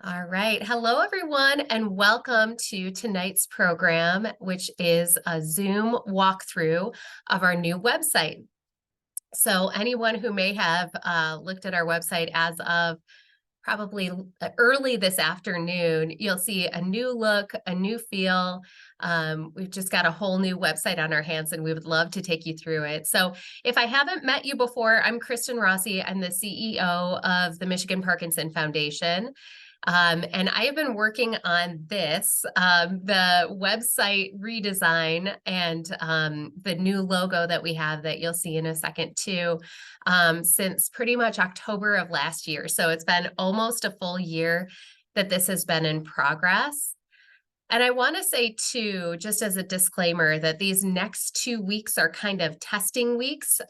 All right. Hello, everyone, and welcome to tonight's program, which is a Zoom walkthrough of our new website. So anyone who may have looked at our website as of probably early this afternoon, you'll see a new look, a new feel. We've just got a whole new website on our hands, and we would love to take you through it. So if I haven't met you before, I'm Kristen Rossi. I'm the CEO of the Michigan Parkinson Foundation. And I have been working on this, the website redesign and the new logo that we have that you'll see in a second too, since pretty much October of last year. So it's been almost a full year that this has been in progress. And I want to say too, just as a disclaimer, that these next 2 weeks are kind of testing weeks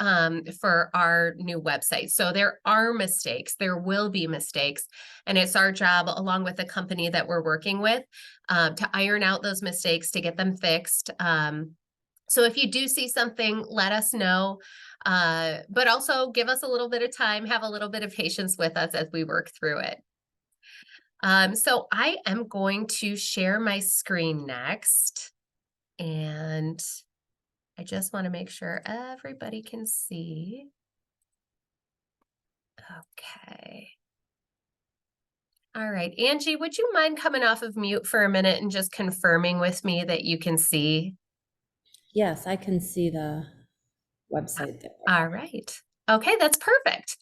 for our new website. So there are mistakes, there will be mistakes, and it's our job, along with the company that we're working with, to iron out those mistakes, to get them fixed. So if you do see something, let us know, but also give us a little bit of time, have a little bit of patience with us as we work through it. So I am going to share my screen next, and I just want to make sure everybody can see. Okay. All right, Angie, would you mind coming off of mute for a minute and just confirming with me that you can see? Yes, I can see the website there. All right. Okay, that's perfect.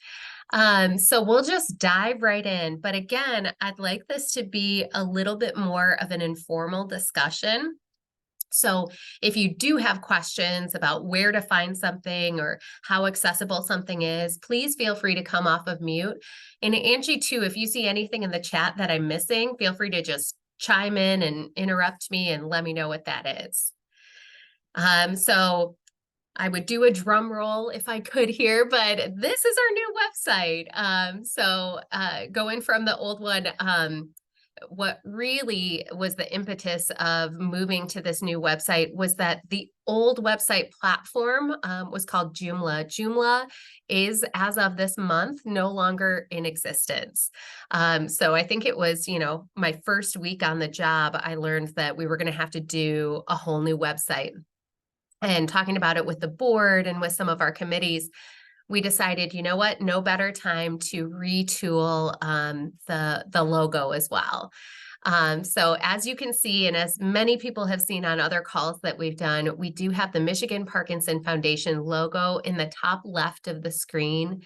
So we'll just dive right in. But again, I'd like this to be a little bit more of an informal discussion. So if you do have questions about where to find something or how accessible something is, please feel free to come off of mute. And Angie, too, if you see anything in the chat that I'm missing, feel free to just chime in and interrupt me and let me know what that is. So I would do a drum roll if I could here, but this is our new website. Going from the old one, what really was the impetus of moving to this new website was that the old website platform was called Joomla. Joomla is, as of this month, no longer in existence. So I think it was, my first week on the job, I learned that we were going to have to do a whole new website. And talking about it with the board and with some of our committees, we decided, you know what, no better time to retool the logo as well. So as you can see, and as many people have seen on other calls that we've done, we do have the Michigan Parkinson Foundation logo in the top left of the screen.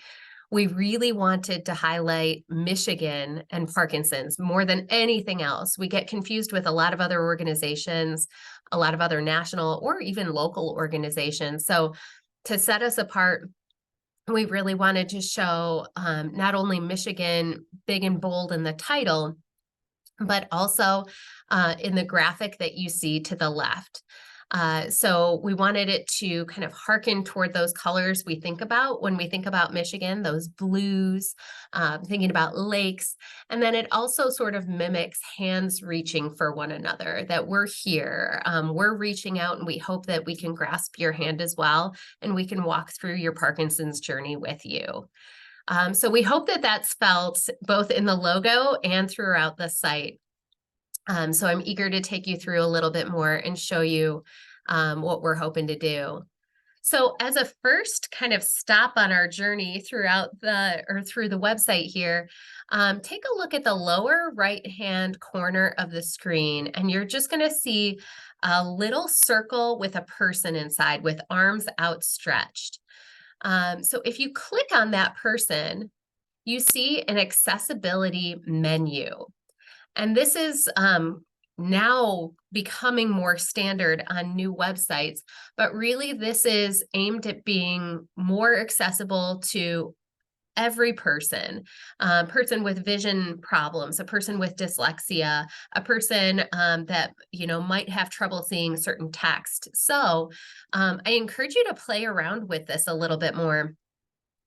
We really wanted to highlight Michigan and Parkinson's more than anything else. We get confused with a lot of other organizations, a lot of other national or even local organizations. So to set us apart, we really wanted to show not only Michigan big and bold in the title, but also in the graphic that you see to the left. So we wanted it to kind of hearken toward those colors we think about when we think about Michigan, those blues, thinking about lakes. And then it also sort of mimics hands reaching for one another, that we're here, we're reaching out, and we hope that we can grasp your hand as well, and we can walk through your Parkinson's journey with you. So we hope that that's felt both in the logo and throughout the site. So I'm eager to take you through a little bit more and show you what we're hoping to do. So as a first kind of stop on our journey through the website here, take a look at the lower right-hand corner of the screen, and you're just going to see a little circle with a person inside with arms outstretched. So if you click on that person, you see an accessibility menu. And this is now becoming more standard on new websites, but really this is aimed at being more accessible to every person, person with vision problems, a person with dyslexia, a person that might have trouble seeing certain text. So I encourage you to play around with this a little bit more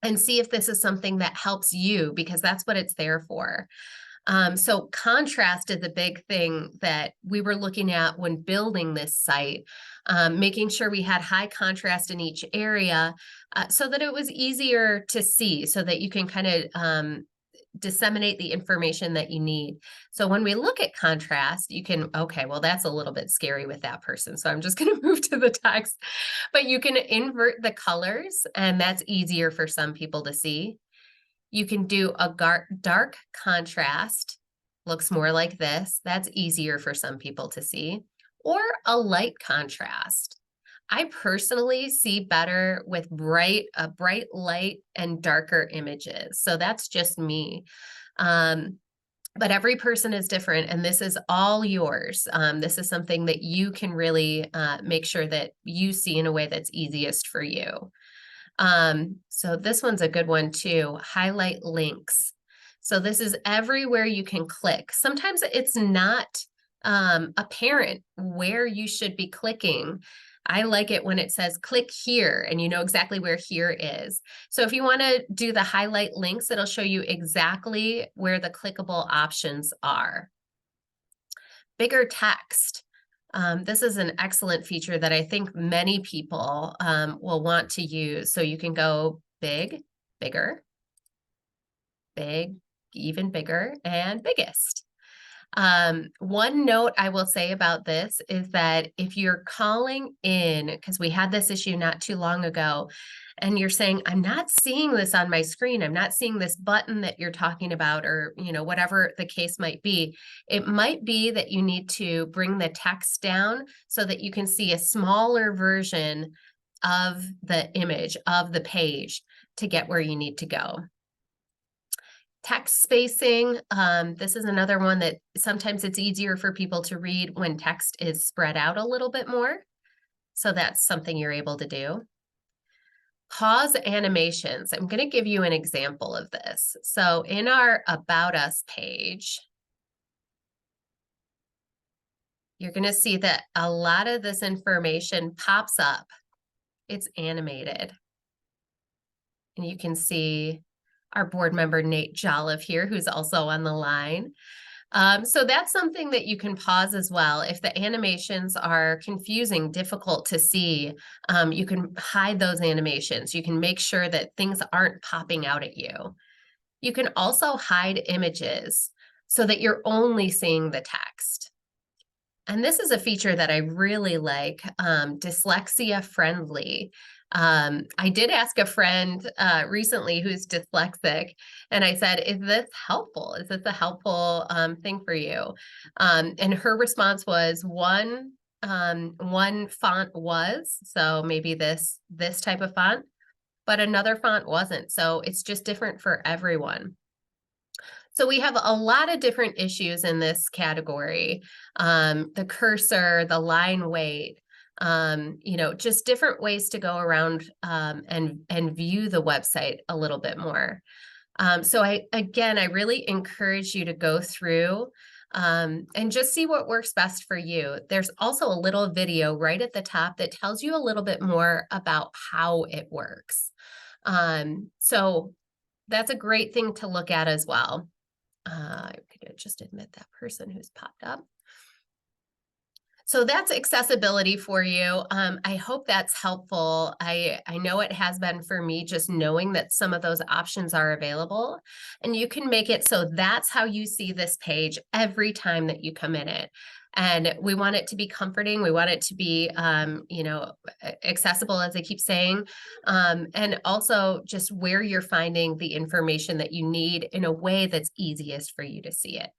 and see if this is something that helps you, because that's what it's there for. So contrast is the big thing that we were looking at when building this site, making sure we had high contrast in each area so that it was easier to see, so that you can kind of disseminate the information that you need. So when we look at contrast, you can, okay, well, that's a little bit scary with that person. So I'm just going to move to the text, but you can invert the colors, and that's easier for some people to see. You can do a dark contrast, looks more like this. That's easier for some people to see, or a light contrast. I personally see better with bright light and darker images. So that's just me. But every person is different, and this is all yours. This is something that you can really make sure that you see in a way that's easiest for you. So this one's a good one too. Highlight links. So this is everywhere you can click. Sometimes it's not apparent where you should be clicking. I like it when it says click here and you know exactly where here is. So if you want to do the highlight links, it'll show you exactly where the clickable options are. Bigger text. This is an excellent feature that I think many people will want to use. So you can go big, bigger, big, even bigger, and biggest. One note I will say about this is that if you're calling in, because we had this issue not too long ago, and you're saying, I'm not seeing this on my screen, I'm not seeing this button that you're talking about, or whatever the case might be, it might be that you need to bring the text down so that you can see a smaller version of the image of the page to get where you need to go. Text spacing, this is another one that sometimes it's easier for people to read when text is spread out a little bit more. So that's something you're able to do. Pause animations. I'm going to give you an example of this. So in our About Us page, you're going to see that a lot of this information pops up. It's animated. And you can see our board member, Nate Jolliffe here, who's also on the line. So that's something that you can pause as well. If the animations are confusing, difficult to see, you can hide those animations. You can make sure that things aren't popping out at you. You can also hide images so that you're only seeing the text. And this is a feature that I really like, dyslexia friendly. I did ask a friend recently who's dyslexic, and I said, is this helpful? Is this a helpful thing for you? And her response was one font was, so maybe this type of font, but another font wasn't. So it's just different for everyone. So we have a lot of different issues in this category. The cursor, the line weight, just different ways to go around and view the website a little bit more. So I really encourage you to go through and just see what works best for you. There's also a little video right at the top that tells you a little bit more about how it works. So that's a great thing to look at as well. I could just admit that person who's popped up. So that's accessibility for you. I hope that's helpful. I know it has been for me, just knowing that some of those options are available, and you can make it so that's how you see this page every time that you come in it. And we want it to be comforting. We want it to be, accessible, as I keep saying, and also just where you're finding the information that you need in a way that's easiest for you to see it.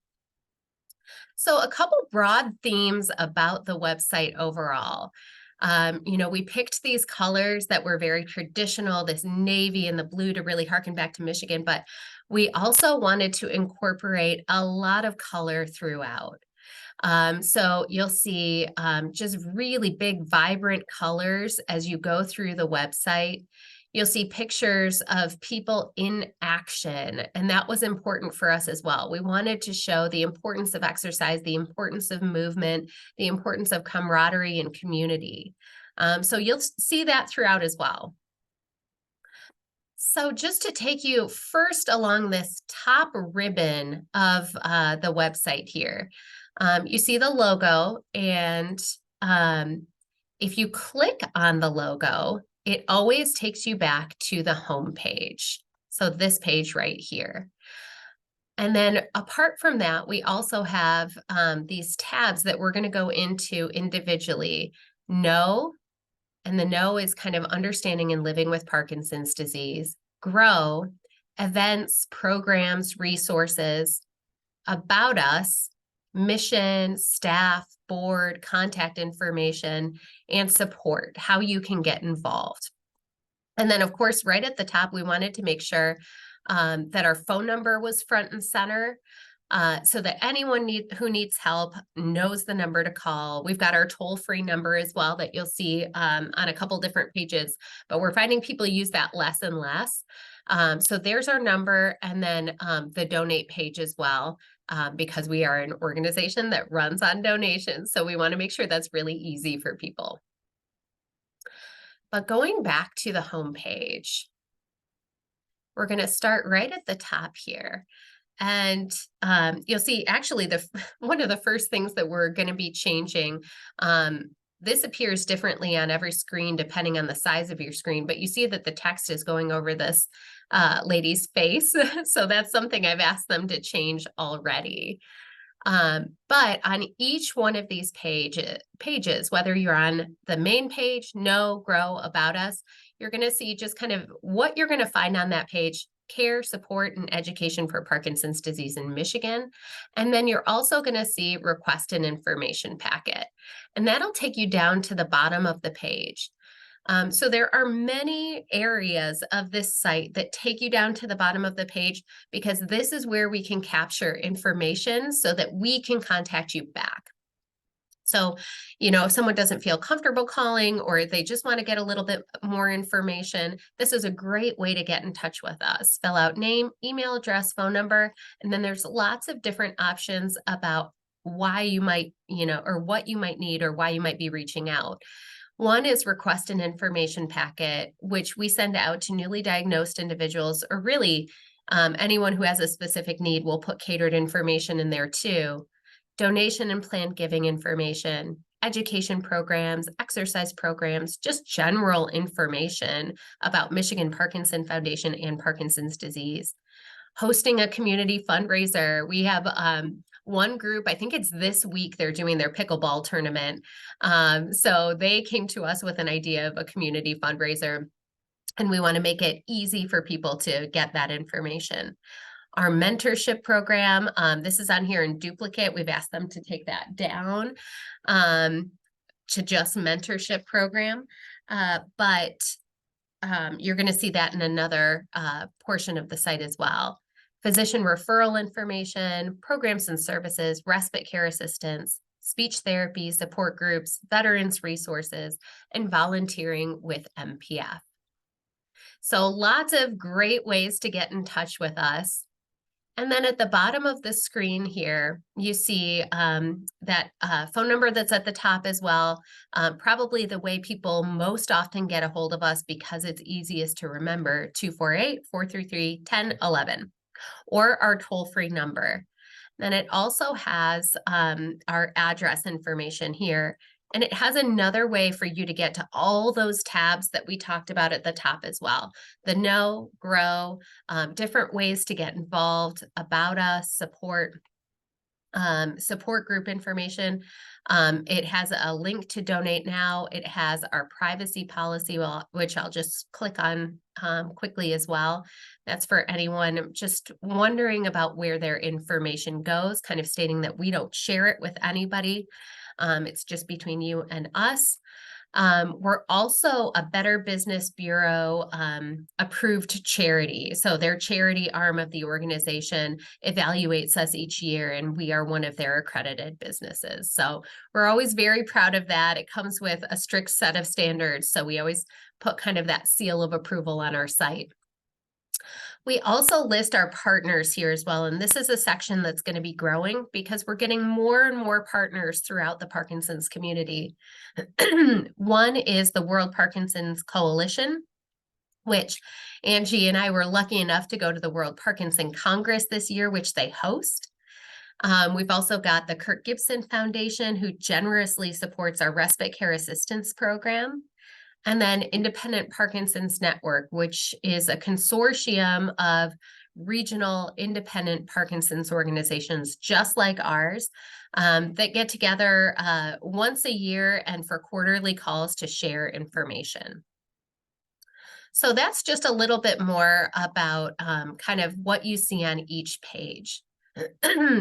So a couple broad themes about the website overall. We picked these colors that were very traditional, this navy and the blue, to really harken back to Michigan, but we also wanted to incorporate a lot of color throughout. So you'll see just really big, vibrant colors as you go through the website. You'll see pictures of people in action, and that was important for us as well. We wanted to show the importance of exercise, the importance of movement, the importance of camaraderie and community. So you'll see that throughout as well. So just to take you first along this top ribbon of the website here, you see the logo, and if you click on the logo, it always takes you back to the home page. So this page right here. And then apart from that, we also have these tabs that we're going to go into individually. Know, and the know is kind of understanding and living with Parkinson's disease. Grow, events, programs, resources, about us, mission, staff, board, contact information, and support, how you can get involved. And then, of course, right at the top, we wanted to make sure that our phone number was front and center, so that anyone who needs help knows the number to call. We've got our toll-free number as well that you'll see on a couple different pages, but we're finding people use that less and less. So there's our number, and then the donate page as well, because we are an organization that runs on donations. So we want to make sure that's really easy for people. But going back to the homepage, we're going to start right at the top here. And you'll see actually one of the first things that we're going to be changing, this appears differently on every screen depending on the size of your screen, but you see that the text is going over this lady's face. So that's something I've asked them to change already. But on each one of these pages, whether you're on the main page, Know, Grow, About Us, you're going to see just kind of what you're going to find on that page: care, support, and education for Parkinson's disease in Michigan. And then you're also going to see request an information packet. And that'll take you down to the bottom of the page. So there are many areas of this site that take you down to the bottom of the page, because this is where we can capture information so that we can contact you back. So, if someone doesn't feel comfortable calling, or they just want to get a little bit more information, this is a great way to get in touch with us. Fill out name, email address, phone number, and then there's lots of different options about why you might, or what you might need, or why you might be reaching out. One is request an information packet, which we send out to newly diagnosed individuals, or really anyone who has a specific need. We'll put catered information in there too. Donation and planned giving information, education programs, exercise programs, just general information about Michigan Parkinson Foundation and Parkinson's disease. Hosting a community fundraiser. We have one group, I think it's this week, they're doing their pickleball tournament. So they came to us with an idea of a community fundraiser, and we want to make it easy for people to get that information. Our mentorship program, this is on here in duplicate. We've asked them to take that down to just mentorship program. But you're going to see that in another portion of the site as well. Physician referral information, programs and services, respite care assistance, speech therapy, support groups, veterans resources, and volunteering with MPF. So lots of great ways to get in touch with us. And then at the bottom of the screen here, you see that phone number that's at the top as well. Probably the way people most often get a hold of us, because it's easiest to remember: 248-433-1011, or our toll-free number. Then it also has our address information here. And it has another way for you to get to all those tabs that we talked about at the top as well. The Know, Grow, different ways to get involved, about us, support group information. It has a link to donate now. It has our privacy policy, which I'll just click on quickly as well. That's for anyone just wondering about where their information goes, kind of stating that we don't share it with anybody. It's just between you and us. We're also a Better Business Bureau approved charity. So their charity arm of the organization evaluates us each year, and we are one of their accredited businesses. So we're always very proud of that. It comes with a strict set of standards. So we always put kind of that seal of approval on our site. We also list our partners here as well, and this is a section that's going to be growing because we're getting more and more partners throughout the Parkinson's community. One is the World Parkinson's Coalition, which Angie and I were lucky enough to go to the World Parkinson Congress this year, which they host. We've also got the Kirk Gibson Foundation, who generously supports our respite care assistance program. And then Independent Parkinson's Network, which is a consortium of regional independent Parkinson's organizations just like ours that get together once a year and for quarterly calls to share information. So that's just a little bit more about kind of what you see on each page.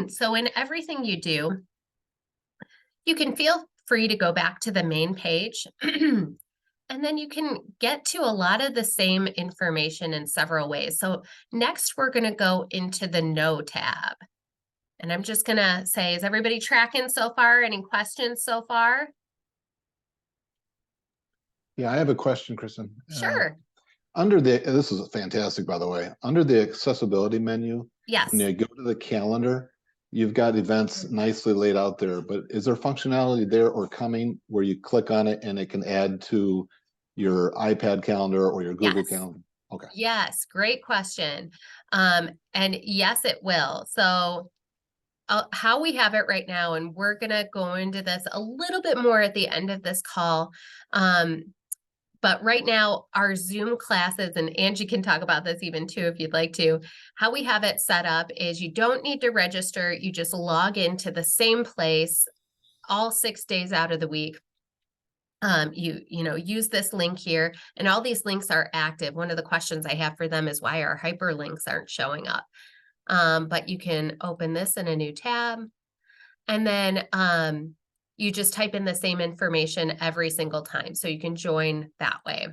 So in everything you do, you can feel free to go back to the main page. And then you can get to a lot of the same information in several ways. So next we're going to go into the No tab. And I'm just going to say, is everybody tracking so far? Any questions so far? Yeah, I have a question, Kristen. Sure. This is fantastic, by the way. Under the accessibility menu, Yes. when you go to the calendar, you've got events nicely laid out there, but is there functionality there or coming where you click on it and it can add to your iPad calendar or your Google Yes. calendar? Okay. Yes, great question. And yes, it will. So how we have it right now, and we're going to go into this a little bit more at the end of this call. But right now, our Zoom classes, and Angie can talk about this even too, if you'd like to, how we have it set up is you don't need to register. You just log into the same place all 6 days out of the week. You know, use this link here, and all these links are active. One of the questions I have for them is why our hyperlinks aren't showing up. But you can open this in a new tab, and then you just type in the same information every single time. So you can join that way.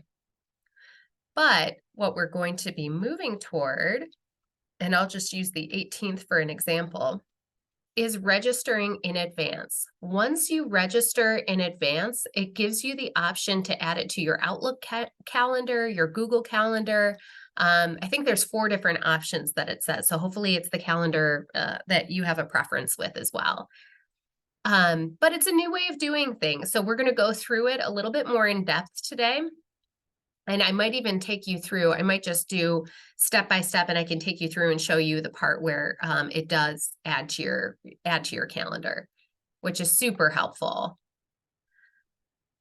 But what we're going to be moving toward, and I'll just use the 18th for an example, is registering in advance. Once you register in advance, it gives you the option to add it to your Outlook calendar, your Google calendar. I think there's 4 different options that it says. So hopefully it's the calendar that you have a preference with as well. But it's a new way of doing things. So we're going to go through it a little bit more in depth today. And I might even take you through, I might just do step by step, and I can take you through and show you the part where it does add to your calendar, which is super helpful.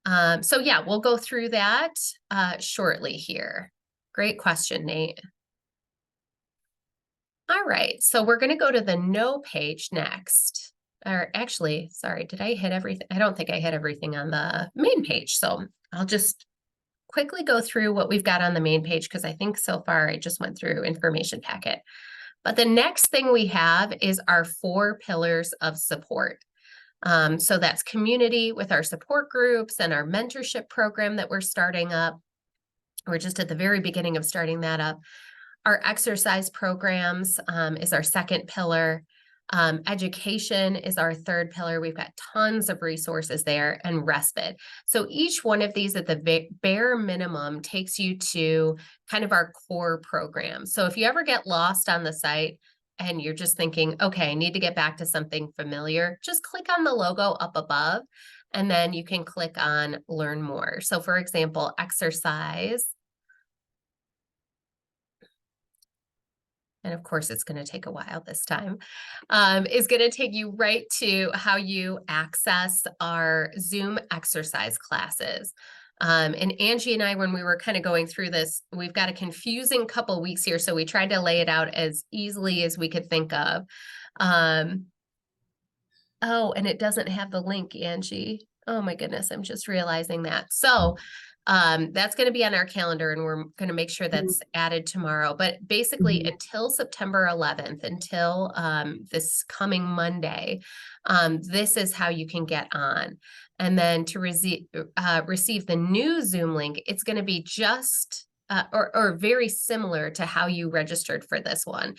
So yeah, we'll go through that shortly here. Great question, Nate. All right, so we're going to go to the No page next. Or actually, sorry, did I hit everything? I don't think I hit everything on the main page. So I'll just quickly go through what we've got on the main page, because I think so far I just went through information packet. But the next thing we have is our 4 pillars of support. So that's community with our support groups and our mentorship program that we're starting up. We're just at the very beginning of starting that up. Our exercise programs is our second pillar. Education is our third pillar. We've got tons of resources there, and respite. So each one of these at the bare minimum takes you to kind of our core program. So if you ever get lost on the site and you're just thinking, okay, I need to get back to something familiar, just click on the logo up above, and then you can click on learn more. So for example, exercise. And of course, it's going to take a while this time, is going to take you right to how you access our Zoom exercise classes. And Angie and I, when we were kind of going through this, we've got a confusing couple weeks here, so we tried to lay it out as easily as we could think of. Oh, and it doesn't have the link, Angie. Oh my goodness, I'm just realizing that. So that's going to be on our calendar, and we're going to make sure that's added tomorrow. But basically, until September 11th, until this coming Monday, this is how you can get on. And then to receive the new Zoom link, it's going to be just or very similar to how you registered for this one.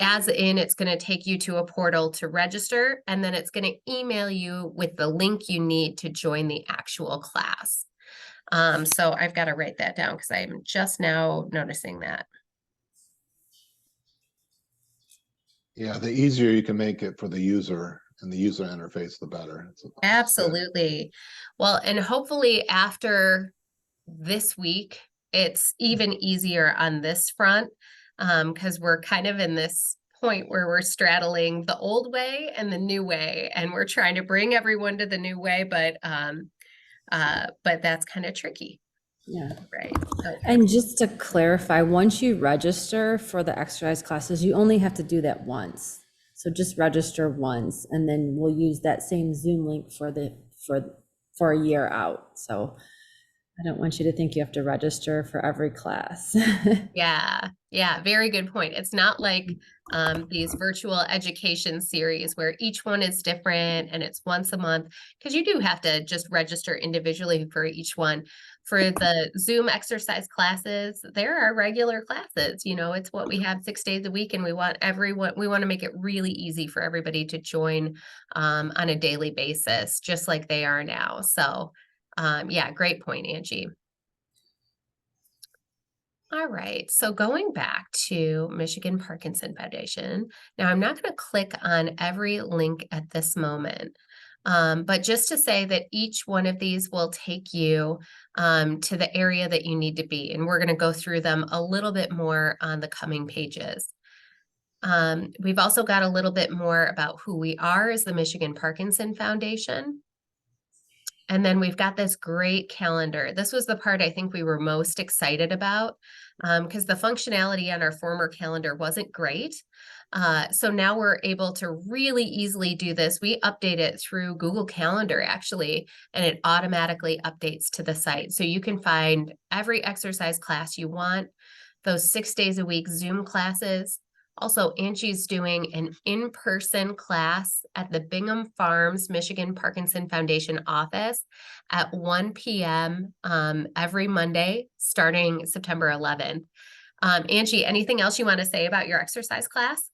As in, it's going to take you to a portal to register, and then it's going to email you with the link you need to join the actual class. So I've got to write that down because I'm just now noticing that. Yeah, the easier you can make it for the user and the user interface, the better. Absolutely. Well, and hopefully after this week, it's even easier on this front, because we're kind of in this point where we're straddling the old way and the new way, and we're trying to bring everyone to the new way, but that's kind of tricky. Yeah. Right. Okay. And just to clarify, once you register for the exercise classes, you only have to do that once. So just register once, and then we'll use that same Zoom link for a year out. So I don't want you to think you have to register for every class. Yeah, yeah, very good point. It's not like these virtual education series where each one is different and it's once a month, because you do have to just register individually for each one. For the Zoom exercise classes, there are regular classes, it's what we have 6 days a week, and we want to make it really easy for everybody to join on a daily basis, just like they are now. So, yeah, great point, Angie. All right, so going back to Michigan Parkinson Foundation, now I'm not going to click on every link at this moment, but just to say that each one of these will take you to the area that you need to be, and we're going to go through them a little bit more on the coming pages. We've also got a little bit more about who we are as the Michigan Parkinson Foundation. And then we've got this great calendar. This was the part I think we were most excited about because the functionality on our former calendar wasn't great. So now we're able to really easily do this. We update it through Google Calendar actually, and it automatically updates to the site. So you can find every exercise class you want, those 6 days a week Zoom classes. Also, Angie's doing an in-person class at the Bingham Farms Michigan Parkinson Foundation office at 1 p.m. Every Monday, starting September 11th. Angie, anything else you want to say about your exercise class?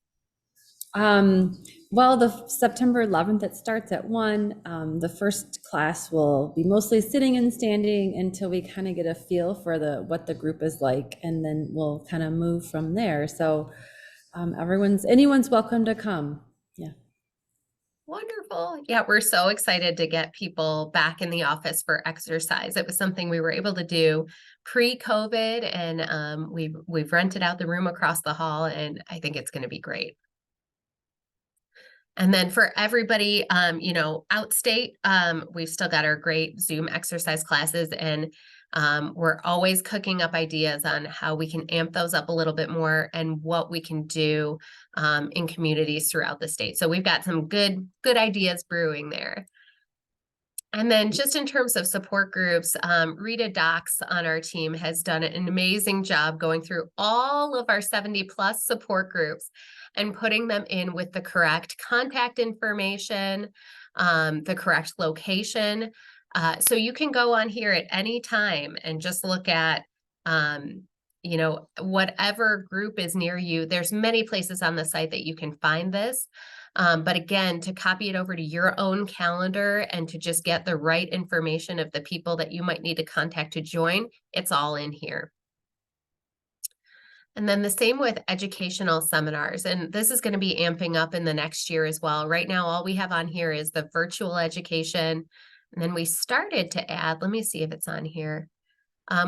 Well, the September 11th, it starts at 1. The first class will be mostly sitting and standing until we kind of get a feel for what the group is like, and then we'll kind of move from there. So anyone's welcome to come. Yeah. Wonderful. Yeah, we're so excited to get people back in the office for exercise. It was something we were able to do pre-COVID, and we've rented out the room across the hall, and I think it's going to be great. And then for everybody, outstate, we've still got our great Zoom exercise classes, and we're always cooking up ideas on how we can amp those up a little bit more and what we can do in communities throughout the state. So we've got some good ideas brewing there. And then just in terms of support groups, Rita Docs on our team has done an amazing job going through all of our 70 plus support groups and putting them in with the correct contact information, the correct location. So you can go on here at any time and just look at, whatever group is near you. There's many places on the site that you can find this. But again, to copy it over to your own calendar and to just get the right information of the people that you might need to contact to join, it's all in here. And then the same with educational seminars. And this is going to be amping up in the next year as well. Right now, all we have on here is the virtual education. And then we started to add, let me see if it's on here.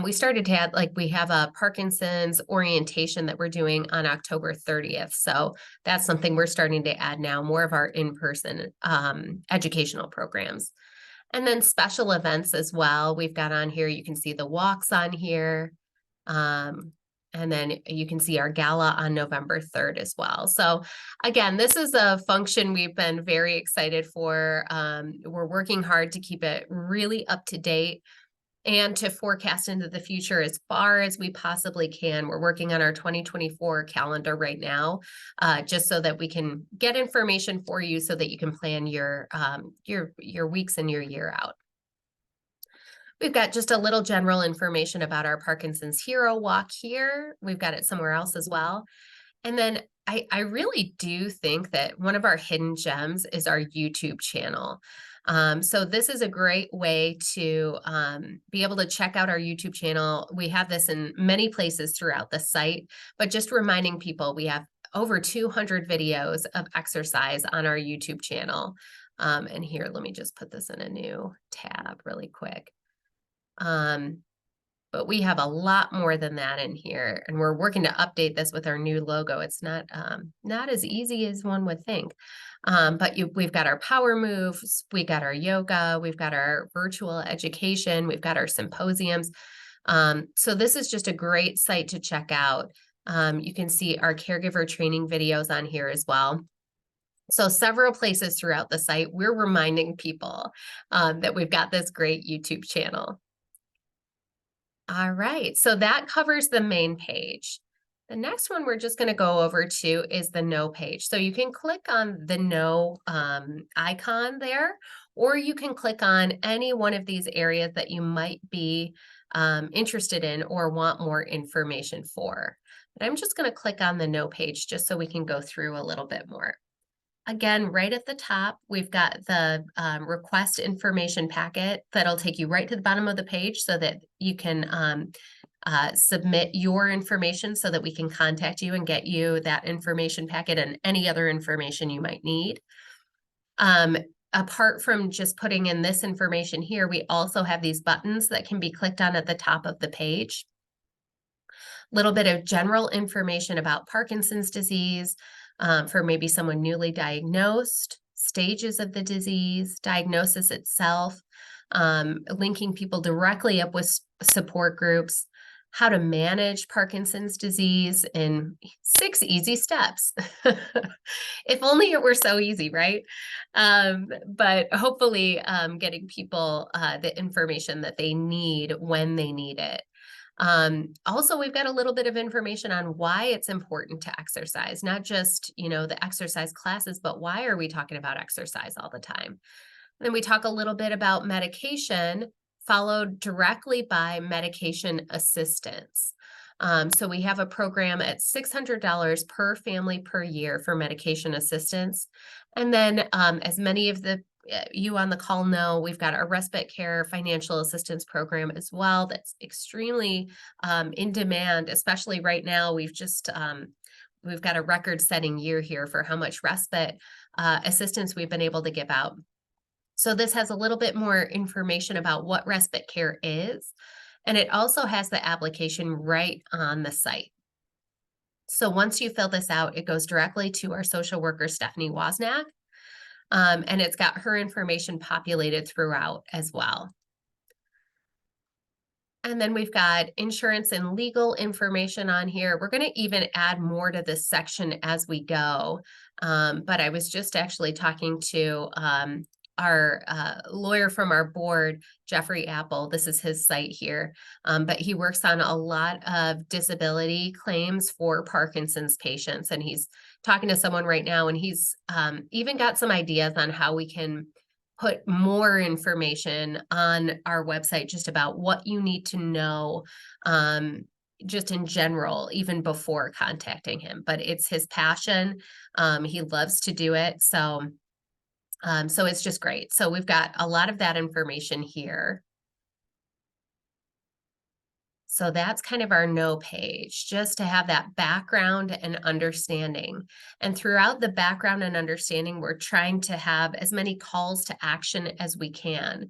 We started to add, we have a Parkinson's orientation that we're doing on October 30th. So that's something we're starting to add now, more of our in-person educational programs. And then special events as well. We've got on here, you can see the walks on here. And then you can see our gala on November 3rd as well. So again, this is a function we've been very excited for. We're working hard to keep it really up to date and to forecast into the future as far as we possibly can. We're working on our 2024 calendar right now, just so that we can get information for you so that you can plan your weeks and your year out. We've got just a little general information about our Parkinson's Hero Walk here. We've got it somewhere else as well. And then I really do think that one of our hidden gems is our YouTube channel. So this is a great way to be able to check out our YouTube channel. We have this in many places throughout the site, but just reminding people, we have over 200 videos of exercise on our YouTube channel. And here, let me just put this in a new tab really quick. But we have a lot more than that in here, and we're working to update this with our new logo. It's not as easy as one would think. But we've got our power moves, we got our yoga, we've got our virtual education, we've got our symposiums. So this is just a great site to check out. You can see our caregiver training videos on here as well. So several places throughout the site, we're reminding people that we've got this great YouTube channel. All right, so that covers the main page. The next one we're just going to go over to is the Know page. So you can click on the Know icon there, or you can click on any one of these areas that you might be interested in or want more information for. But I'm just going to click on the Know page just so we can go through a little bit more. Again, right at the top, we've got the request information packet that'll take you right to the bottom of the page so that you can submit your information so that we can contact you and get you that information packet and any other information you might need. Apart from just putting in this information here, we also have these buttons that can be clicked on at the top of the page. Little bit of general information about Parkinson's disease, for maybe someone newly diagnosed, stages of the disease, diagnosis itself, linking people directly up with support groups, how to manage Parkinson's disease in 6 easy steps. If only it were so easy, right? But hopefully getting people the information that they need when they need it. Also, we've got a little bit of information on why it's important to exercise, not just, the exercise classes, but why are we talking about exercise all the time? Then we talk a little bit about medication, followed directly by medication assistance. So we have a program at $600 per family per year for medication assistance. And then as many of you on the call know, we've got our respite care financial assistance program as well. That's extremely in demand, especially right now. We've got a record-setting year here for how much respite assistance we've been able to give out. So this has a little bit more information about what respite care is, and it also has the application right on the site. So once you fill this out, it goes directly to our social worker, Stephanie Wozniak, and it's got her information populated throughout as well. And then we've got insurance and legal information on here. We're going to even add more to this section as we go. But I was just actually talking to our lawyer from our board, Jeffrey Apple. This is his site here. But he works on a lot of disability claims for Parkinson's patients. And he's talking to someone right now, and he's even got some ideas on how we can put more information on our website just about what you need to know just in general, even before contacting him. But it's his passion. He loves to do it. So it's just great. So we've got a lot of that information here. So that's kind of our Know page, just to have that background and understanding. And throughout the background and understanding, we're trying to have as many calls to action as we can.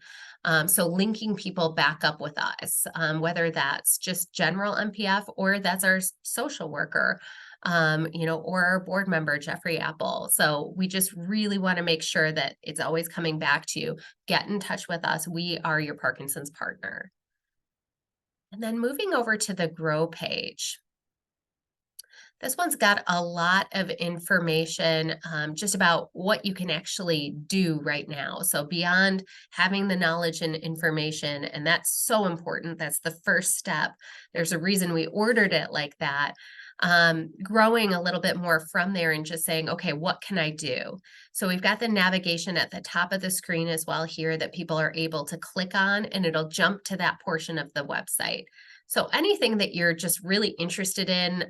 So linking people back up with us, whether that's just general MPF or that's our social worker, or our board member, Jeffrey Apple. So we just really want to make sure that it's always coming back to you. Get in touch with us. We are your Parkinson's partner. And then moving over to the Grow page. This one's got a lot of information just about what you can actually do right now. So beyond having the knowledge and information, and that's so important, that's the first step. There's a reason we ordered it like that. Growing a little bit more from there and just saying, okay, what can I do? So we've got the navigation at the top of the screen as well here that people are able to click on, and it'll jump to that portion of the website. So anything that you're just really interested in,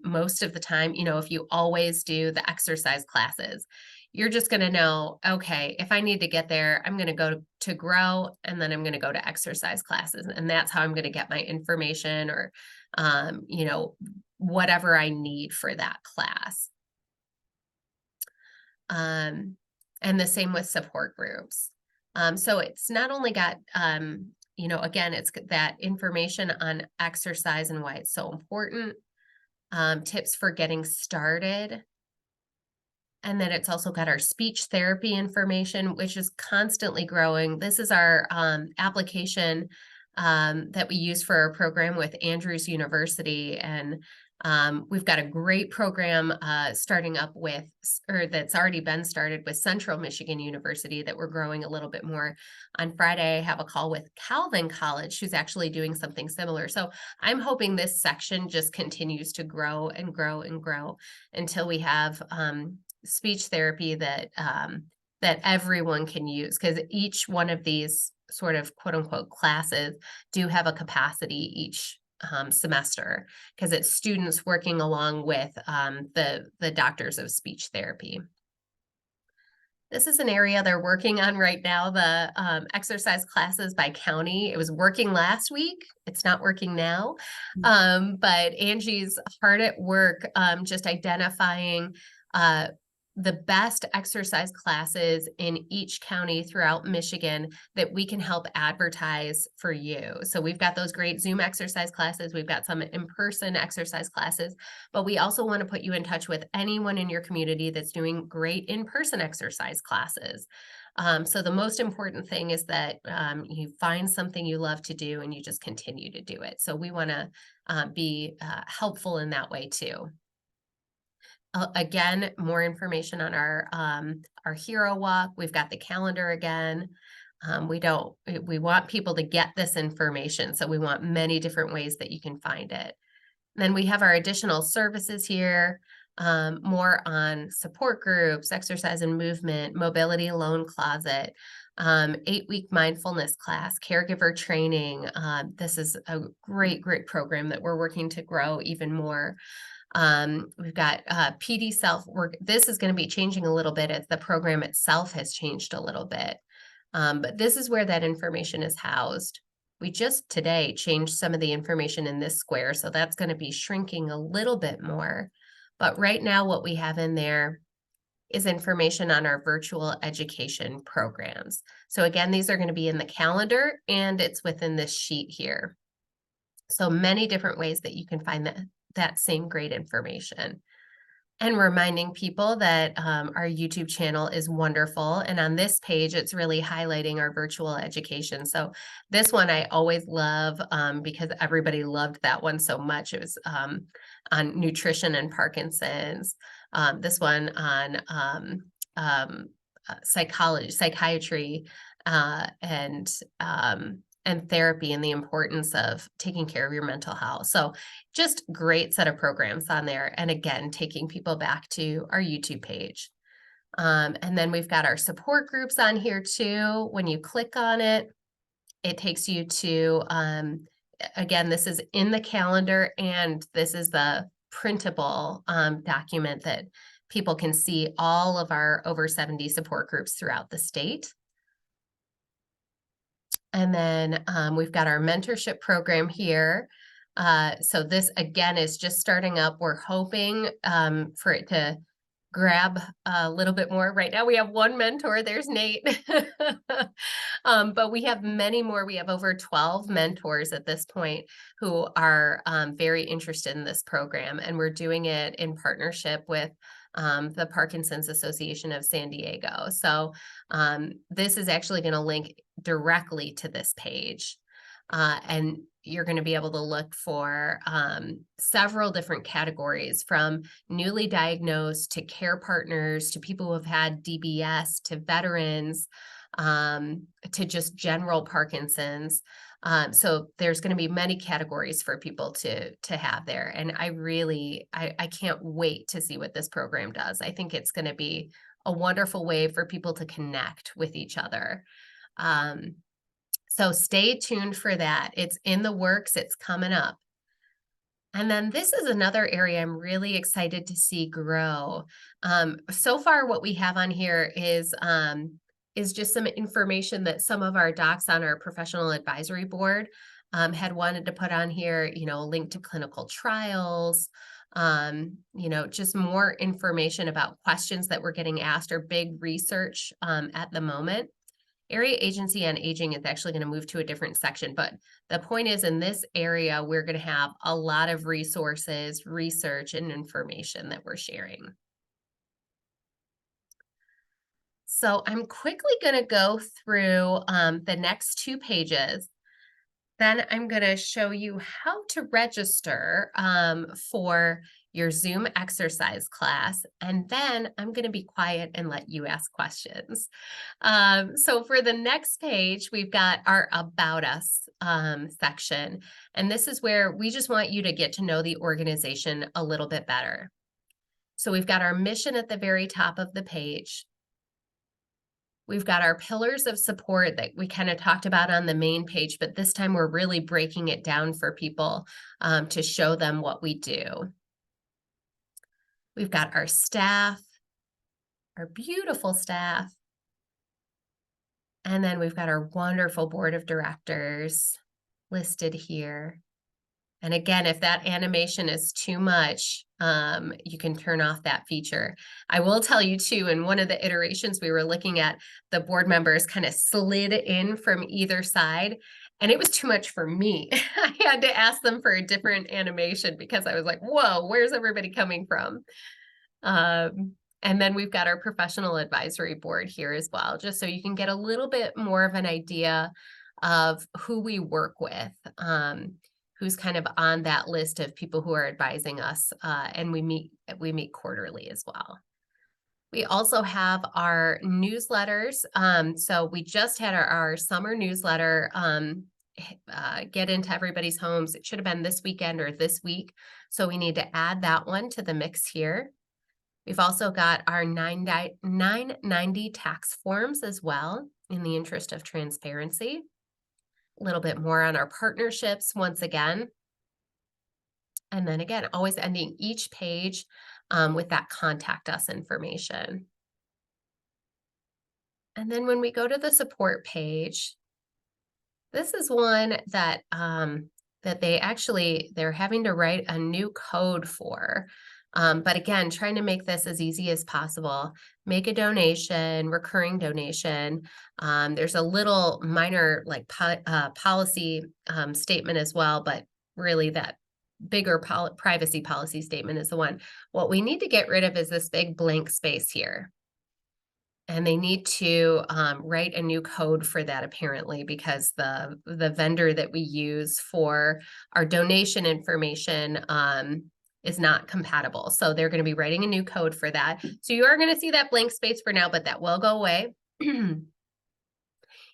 most of the time, if you always do the exercise classes, you're just going to know, okay, if I need to get there, I'm going to go to Grow, and then I'm going to go to exercise classes. And that's how I'm going to get my information or, whatever I need for that class. And the same with support groups. So it's not only got, again, it's that information on exercise and why it's so important, tips for getting started. And then it's also got our speech therapy information, which is constantly growing. This is our application that we use for our program with Andrews University. And we've got a great program starting up with, or that's already been started with Central Michigan University that we're growing a little bit more. On Friday, I have a call with Calvin College, who's actually doing something similar. So I'm hoping this section just continues to grow and grow and grow until we have speech therapy that that everyone can use, because each one of these sort of quote unquote classes do have a capacity each semester, because it's students working along with the doctors of speech therapy. This is an area they're working on right now, the exercise classes by county. It was working last week. It's not working now. But Angie's hard at work just identifying the best exercise classes in each county throughout Michigan that we can help advertise for you. So we've got those great Zoom exercise classes. We've got some in-person exercise classes, but we also want to put you in touch with anyone in your community that's doing great in-person exercise classes. So the most important thing is that you find something you love to do and you just continue to do it. So we want to be helpful in that way too. Again, more information on our hero walk. We've got the calendar again. We want people to get this information, so we want many different ways that you can find it. And then we have our additional services here, more on support groups, exercise and movement, mobility loan closet, 8-week mindfulness class, caregiver training. This is a great program that we're working to grow even more. We've got PD self work. This is going to be changing a little bit as the program itself has changed a little bit. But this is where that information is housed. We just today changed some of the information in this square, so that's going to be shrinking a little bit more. But right now what we have in there is information on our virtual education programs. So again, these are going to be in the calendar and it's within this sheet here. So many different ways that you can find that same great information. And reminding people that our YouTube channel is wonderful. And on this page, it's really highlighting our virtual education. So this one I always love because everybody loved that one so much. It was on nutrition and Parkinson's. This one on psychiatry, and therapy and the importance of taking care of your mental health. So just great set of programs on there. And again, taking people back to our YouTube page. And then we've got our support groups on here too. When you click on it, it takes you to, again, this is in the calendar and this is the printable document that people can see all of our over 70 support groups throughout the state. And then we've got our mentorship program here. So this again is just starting up. We're hoping for it to grab a little bit more. Right now we have one mentor, there's Nate. But we have many more. We have over 12 mentors at this point who are very interested in this program. And we're doing it in partnership with the Parkinson's Association of San Diego. So this is actually going to link directly to this page. And you're going to be able to look for several different categories, from newly diagnosed to care partners to people who have had DBS to veterans to just general Parkinson's. So there's going to be many categories for people to have there. And I can't wait to see what this program does. I think it's going to be a wonderful way for people to connect with each other. So stay tuned for that. It's in the works. It's coming up. And then this is another area I'm really excited to see grow. So far, what we have on here is just some information that some of our docs on our professional advisory board had wanted to put on here, a link to clinical trials, just more information about questions that we're getting asked or big research at the moment. Area Agency on Aging is actually going to move to a different section, but the point is, in this area, we're going to have a lot of resources, research, and information that we're sharing. So I'm quickly going to go through the next 2 pages. Then I'm going to show you how to register for your Zoom exercise class. And then I'm going to be quiet and let you ask questions. So for the next page, we've got our About Us section. And this is where we just want you to get to know the organization a little bit better. So we've got our mission at the very top of the page. We've got our pillars of support that we kind of talked about on the main page, but this time we're really breaking it down for people to show them what we do. We've got our staff, our beautiful staff, and then we've got our wonderful board of directors listed here. And again, if that animation is too much, you can turn off that feature. I will tell you too, in one of the iterations we were looking at, the board members kind of slid in from either side, and it was too much for me. I had to ask them for a different animation because I was like, whoa, where's everybody coming from? And then we've got our professional advisory board here as well, just so you can get a little bit more of an idea of who we work with. Who's kind of on that list of people who are advising us, and we meet quarterly as well. We also have our newsletters. So we just had our summer newsletter get into everybody's homes. It should have been this weekend or this week. So we need to add that one to the mix here. We've also got our 990 tax forms as well, in the interest of transparency. A little bit more on our partnerships once again. And then again, always ending each page with that contact us information. And then when we go to the support page, this is one that that they're having to write a new code for. But again, trying to make this as easy as possible. Make a donation, recurring donation. There's a little minor like policy statement as well, but really that bigger privacy policy statement is the one. What we need to get rid of is this big blank space here. And they need to write a new code for that apparently, because the vendor that we use for our donation information is not compatible. So they're going to be writing a new code for that. So you are going to see that blank space for now, but that will go away.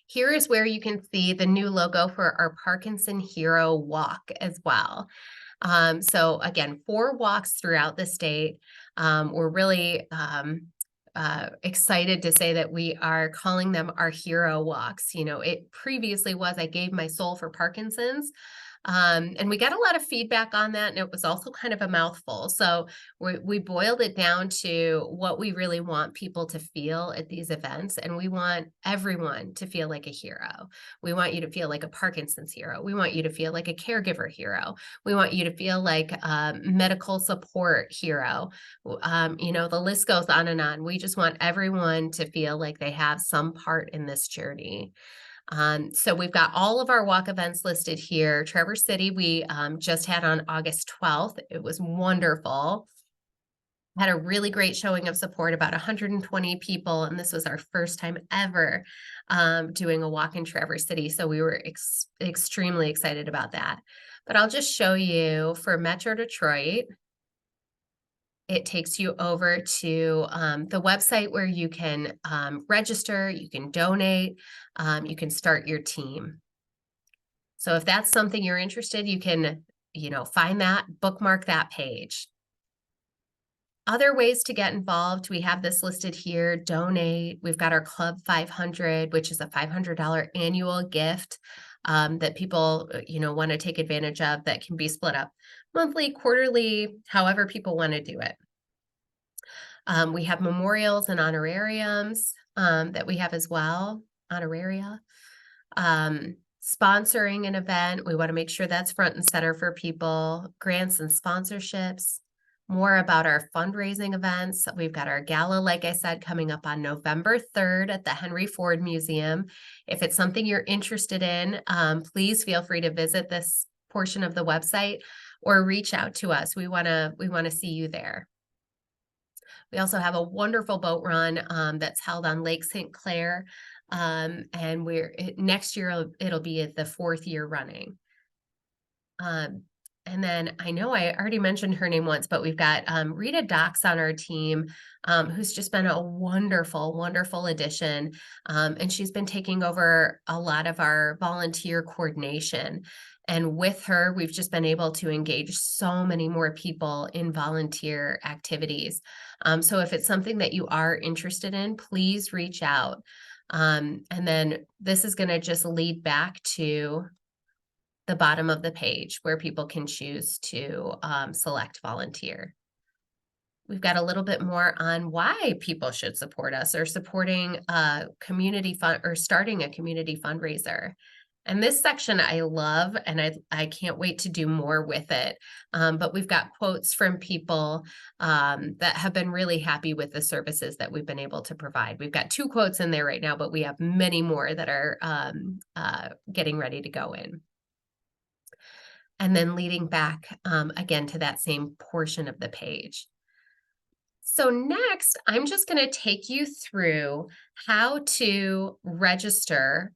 Here is where you can see the new logo for our Parkinson Hero Walk as well. So again, 4 walks throughout the state. We're really excited to say that we are calling them our hero walks. You know, it previously was I gave my soul for Parkinson's. And we got a lot of feedback on that, and it was also kind of a mouthful. So we boiled it down to what we really want people to feel at these events. And we want everyone to feel like a hero. We want you to feel like a Parkinson's hero. We want you to feel like a caregiver hero. We want you to feel like a medical support hero. You know, the list goes on and on. We just want everyone to feel like they have some part in this journey. So we've got all of our walk events listed here. Traverse City, we just had on August 12th. It was wonderful. Had a really great showing of support, about 120 people, and this was our first time ever doing a walk in Traverse City. So we were extremely excited about that. But I'll just show you for Metro Detroit. It takes you over to the website where you can register, you can donate, you can start your team. So if that's something you're interested, you can, you know, find that, bookmark that page. Other ways to get involved, we have this listed here, donate. We've got our Club 500, which is a $500 annual gift that people, you know, want to take advantage of, that can be split up monthly, quarterly, however people want to do it. We have memorials and honorariums that we have as well, honoraria. Sponsoring an event, we want to make sure that's front and center for people. Grants and sponsorships. More about our fundraising events. We've got our gala, like I said, coming up on November 3rd at the Henry Ford Museum. If it's something you're interested in, please feel free to visit this portion of the website or reach out to us. We want to see you there. We also have a wonderful boat run that's held on Lake St. Clair And next year it'll be the 4th year running. And then I know I already mentioned her name once, but we've got Rita Dox on our team, who's just been a wonderful, wonderful addition. And she's been taking over a lot of our volunteer coordination. And with her, we've just been able to engage so many more people in volunteer activities. So if it's something that you are interested in, please reach out. And then this is going to just lead back to the bottom of the page where people can choose to select volunteer. We've got a little bit more on why people should support us or supporting a community fund or starting a community fundraiser. And this section I love, and I can't wait to do more with it. But we've got quotes from people that have been really happy with the services that we've been able to provide. We've got 2 quotes in there right now, but we have many more that are getting ready to go in. And then leading back again to that same portion of the page. So next, I'm just going to take you through how to register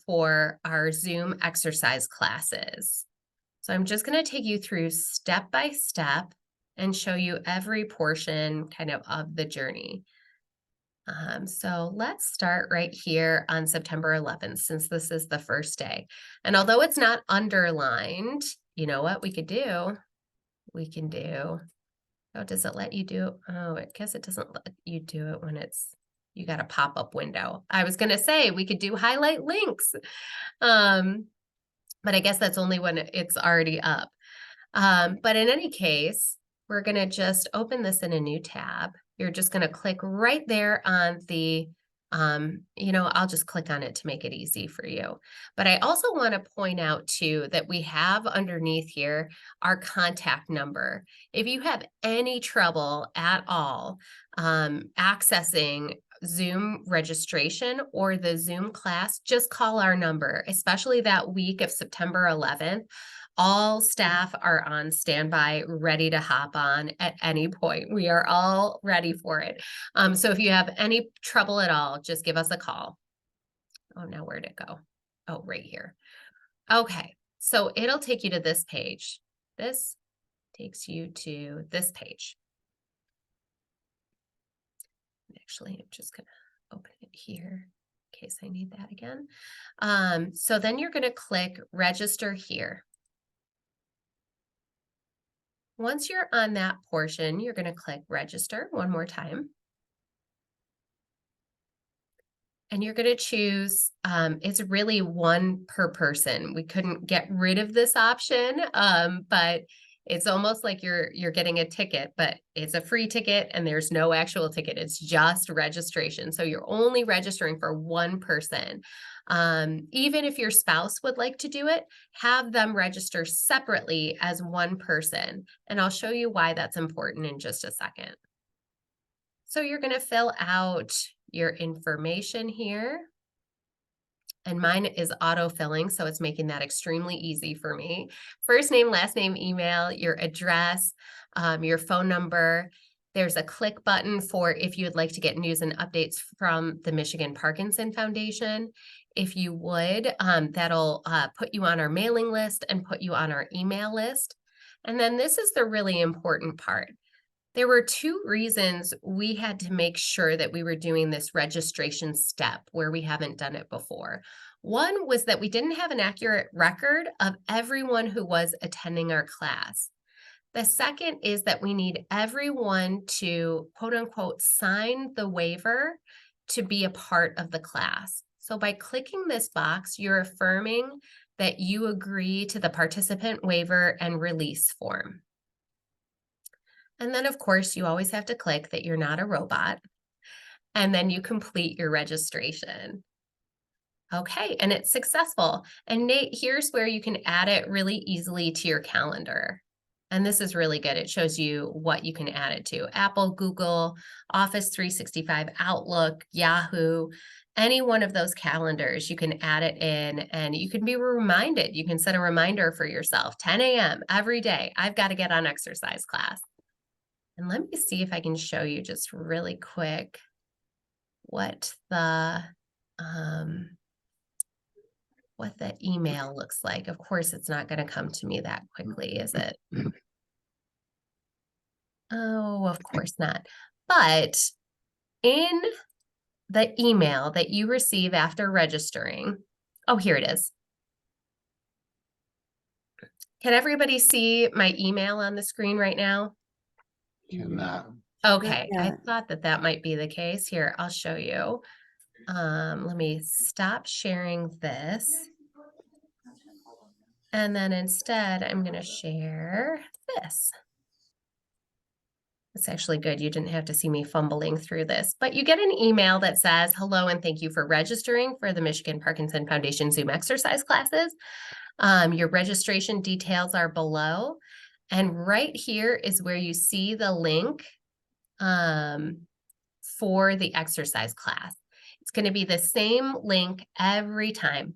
for our Zoom exercise classes. So I'm just going to take you through step by step and show you every portion kind of the journey. So let's start right here on September 11th, since this is the first day. And although it's not underlined, you know what we could do? We can do, oh, does it let you do? Oh, I guess it doesn't let you do it when you got a pop-up window. I was going to say we could do highlight links, but I guess that's only when it's already up. But in any case, we're going to just open this in a new tab. You're just going to click right there on the, I'll just click on it to make it easy for you. But I also want to point out too that we have underneath here our contact number. If you have any trouble at all accessing Zoom registration or the Zoom class, just call our number, especially that week of September 11th. All staff are on standby, ready to hop on at any point. We are all ready for it. So if you have any trouble at all, just give us a call. Oh, now where'd it go? Oh, right here. Okay, so it'll take you to this page. This takes you to this page. Actually, I'm just gonna open it here in case I need that again. So then you're gonna click register here. Once you're on that portion, you're going to click register one more time. And you're going to choose, it's really 1 per person. We couldn't get rid of this option, but it's almost like you're getting a ticket, but it's a free ticket and there's no actual ticket. It's just registration. So you're only registering for 1 person. Even if your spouse would like to do it, have them register separately as 1 person. And I'll show you why that's important in just a second. So you're going to fill out your information here. And mine is auto-filling, so it's making that extremely easy for me. First name, last name, email, your address, your phone number. There's a click button for if you would like to get news and updates from the Michigan Parkinson Foundation. If you would, that'll put you on our mailing list and put you on our email list. And then this is the really important part. There were 2 reasons we had to make sure that we were doing this registration step where we haven't done it before. One was that we didn't have an accurate record of everyone who was attending our class. The second is that we need everyone to quote unquote sign the waiver to be a part of the class. So by clicking this box, you're affirming that you agree to the participant waiver and release form. And then, of course, you always have to click that you're not a robot. And then you complete your registration. Okay, and it's successful. And Nate, here's where you can add it really easily to your calendar. And this is really good. It shows you what you can add it to. Apple, Google, Office 365, Outlook, Yahoo, any one of those calendars, you can add it in and you can be reminded. You can set a reminder for yourself, 10 a.m. every day. I've got to get on exercise class. And let me see if I can show you just really quick what the what the email looks like. Of course, it's not going to come to me that quickly, is it? Oh, of course not. But in the email that you receive after registering, oh, here it is. Can everybody see my email on the screen right now? Cannot. Okay, I yet. thought that that might be the case. Here, I'll show you. Let me stop sharing this. And then instead, I'm going to share this. It's actually good. You didn't have to see me fumbling through this, but you get an email that says, hello, and thank you for registering for the Michigan Parkinson Foundation Zoom exercise classes. Your registration details are below. And right here is where you see the link for the exercise class. It's going to be the same link every time.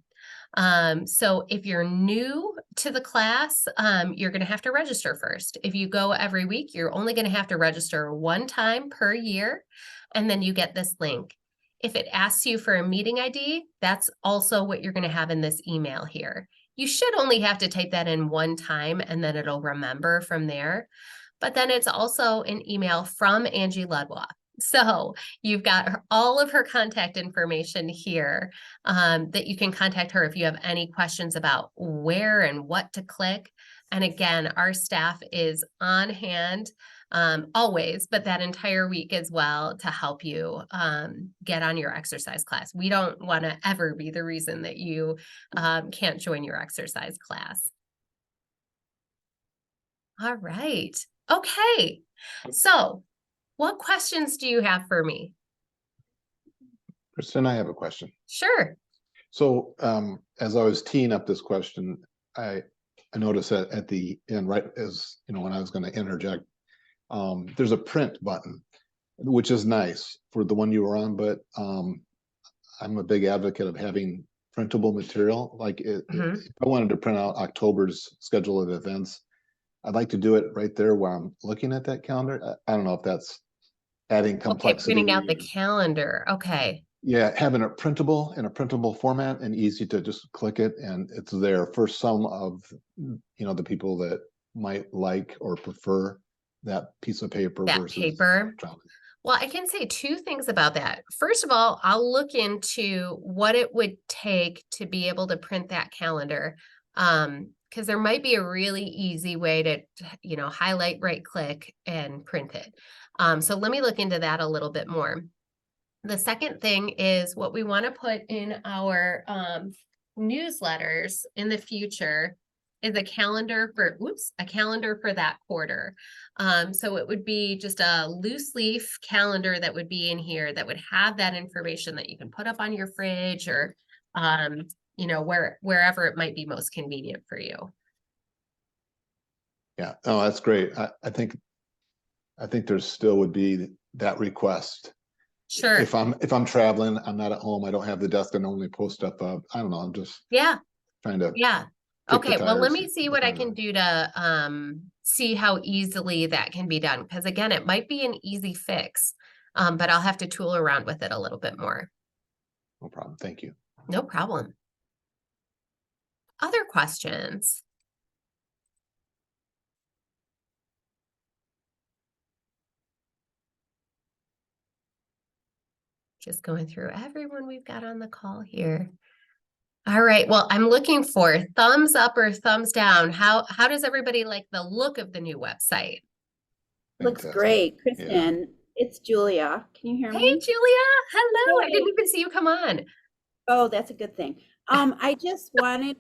So if you're new to the class, you're going to have to register first. If you go every week, you're only going to have to register one time per year, and then you get this link. If it asks you for a meeting ID, that's also what you're going to have in this email here. You should only have to type that in one time, and then it'll remember from there. But then it's also an email from Angie Ludwa. So you've got all of her contact information here that you can contact her if you have any questions about where and what to click. And again, our staff is on hand always, but that entire week as well to help you get on your exercise class. We don't want to ever be the reason that you can't join your exercise class. All right. Okay. So what questions do you have for me? Kristen, I have a question. Sure. So as I was teeing up this question, I noticed that at the end, right as when I was going to interject, there's a print button, which is nice for the one you were on, but I'm a big advocate of having printable material. Like if I wanted to print out October's schedule of events, I'd like to do it right there while I'm looking at that calendar. I don't know if that's adding complexity. Okay, printing out the calendar. Okay. Yeah, having it printable in a printable format and easy to just click it, and it's there for some of the people that might like or prefer that piece of paper That versus paper. electronic. Well, I can say two things about that. First of all, I'll look into what it would take to be able to print that calendar. Because there might be a really easy way to, highlight, right click and print it. So let me look into that a little bit more. The second thing is what we want to put in our newsletters in the future is a calendar for that quarter. So it would be just a loose leaf calendar that would be in here that would have that information that you can put up on your fridge or wherever it might be most convenient for you. Yeah, oh, that's great. I think there still would be that request. Sure. If I'm traveling, I'm not at home, I don't have the desk and only post up. I don't know. I'm just trying to. Yeah. Okay. Well, let me see what I can can do to see how easily that can be done. Because again, it might be an easy fix, but I'll have to tool around with it a little bit more. No problem. Thank you. No problem. Other questions? Just going through everyone we've got on the call here. All right. Well, I'm looking for thumbs up or thumbs down. How does everybody like the look of the new website? Looks Fantastic. great. Kristen, it's Julia. Can you hear Hey, me? Julia. Hello. I Hey. didn't even see you come on. Oh, that's a good thing. I just wanted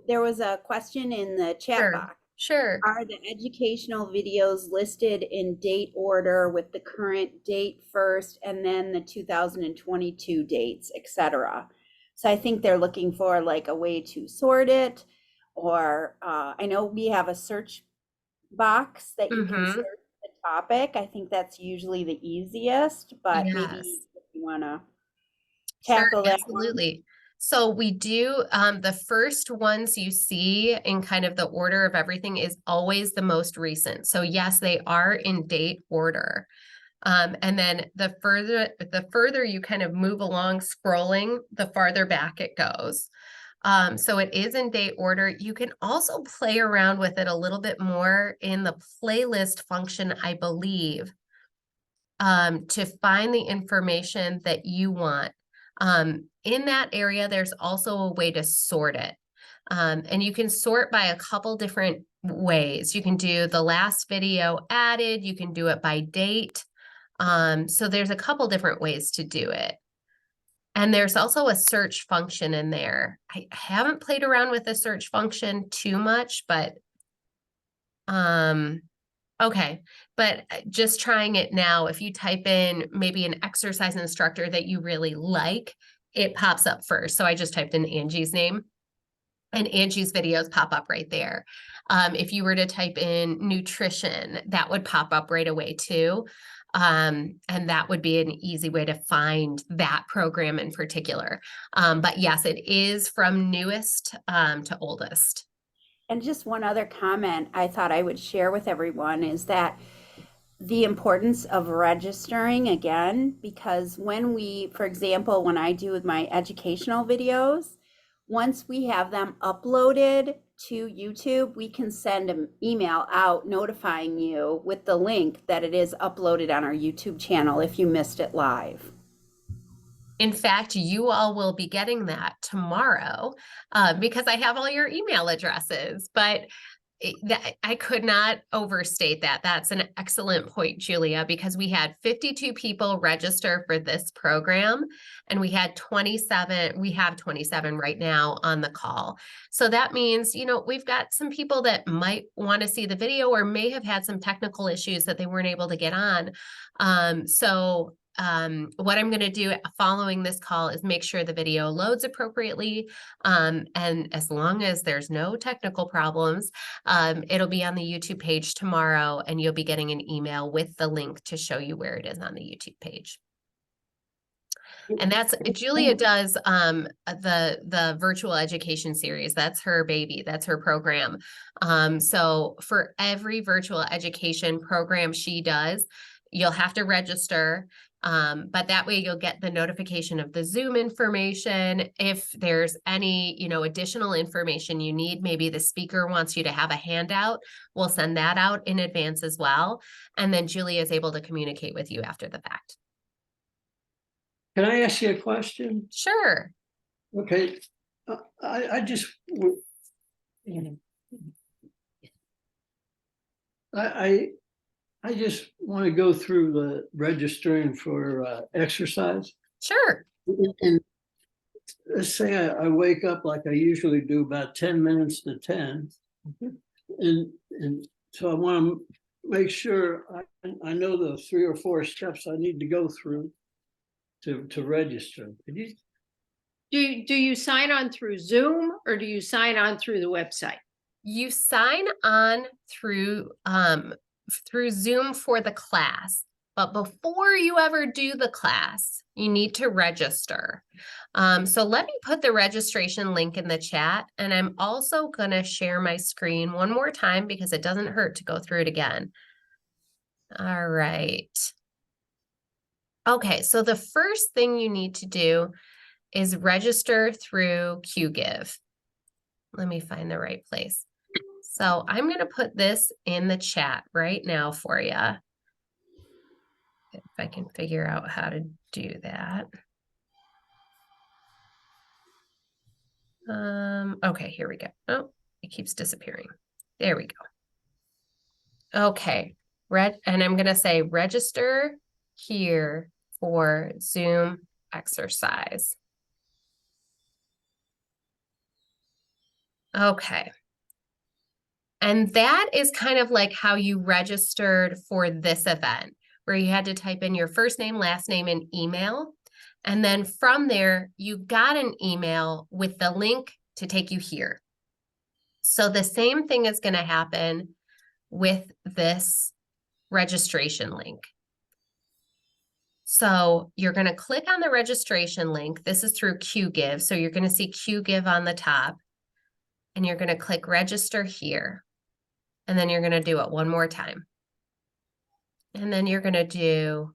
there was a question in the chat box. Sure. Are the educational videos listed in date order with the current date first and then the 2022 dates, etc.? So I think they're looking for like a way to sort it, or I know we have a search box that you can search the topic. I think that's usually the easiest, but maybe if you want to tackle that absolutely. one. So we do, the first ones you see in kind of the order of everything is always the most recent. So yes, they are in date order. And then the further you kind of move along scrolling, the farther back it goes. So it is in date order. You can also play around with it a little bit more in the playlist function, I believe, to find the information that you want. In that area, there's also a way to sort it. And you can sort by a couple different ways. You can do the last video added, you can do it by date. So there's a couple different ways to do it. And there's also a search function in there. I haven't played around with the search function too much, but okay. But just trying it now, if you type in maybe an exercise instructor that you really like, it pops up first. So I just typed in Angie's name, and Angie's videos pop up right there. If you were to type in nutrition, that would pop up right away too. And that would be an easy way to find that program in particular. But yes, it is from newest to oldest. And just one other comment I thought I would share with everyone is that the importance of registering again, because when we, for example, when I do with my educational videos, once we have them uploaded to YouTube, we can send an email out notifying you with the link that it is uploaded on our YouTube channel if you missed it live. In fact, you all will be getting that tomorrow because I have all your email addresses, but I could not overstate that. That's an excellent point, Julia, because we had 52 people register for this program and we have 27 right now on the call. So that means, you know, we've got some people that might want to see the video or may have had some technical issues that they weren't able to get on. What I'm going to do following this call is make sure the video loads appropriately. And as long as there's no technical problems, it'll be on the YouTube page tomorrow, and you'll be getting an email with the link to show you where it is on the YouTube page. And that's Julia does the virtual education series. That's her baby. That's her program. So for every virtual education program she does, you'll have to register. But that way you'll get the notification of the Zoom information. If there's any, you know, additional information you need, maybe the speaker wants you to have a handout, we'll send that out in advance as well. And then Julia is able to communicate with you after the fact. Can I ask you a question? Sure. Okay, I just, I just want to go through the registering for exercise. Sure. And let's say I wake up like I usually do, about 10 minutes to 10. And so I want to make sure I know the 3 or 4 steps I need to go through to register. Could you? Do you sign on through Zoom or do you sign on through the website? You sign on through Zoom for the class, but before you ever do the class, you need to register. So let me put the registration link in the chat, and I'm also going to share my screen one more time because it doesn't hurt to go through it again. All right. Okay, so the first thing you need to do is register through QGive. Let me find the right place. So I'm going to put this in the chat right now for you. If I can figure out how to do that. Okay, here we go. Oh, it keeps disappearing. There we go. Okay, and I'm going to say register here for Zoom exercise. Okay. And that is kind of like how you registered for this event, where you had to type in your first name, last name, and email. And then from there, you got an email with the link to take you here. So the same thing is going to happen with this registration link. So you're going to click on the registration link. This is through QGive. So you're going to see QGive on the top, and you're going to click register here. And then you're going to do it one more time. And then you're gonna do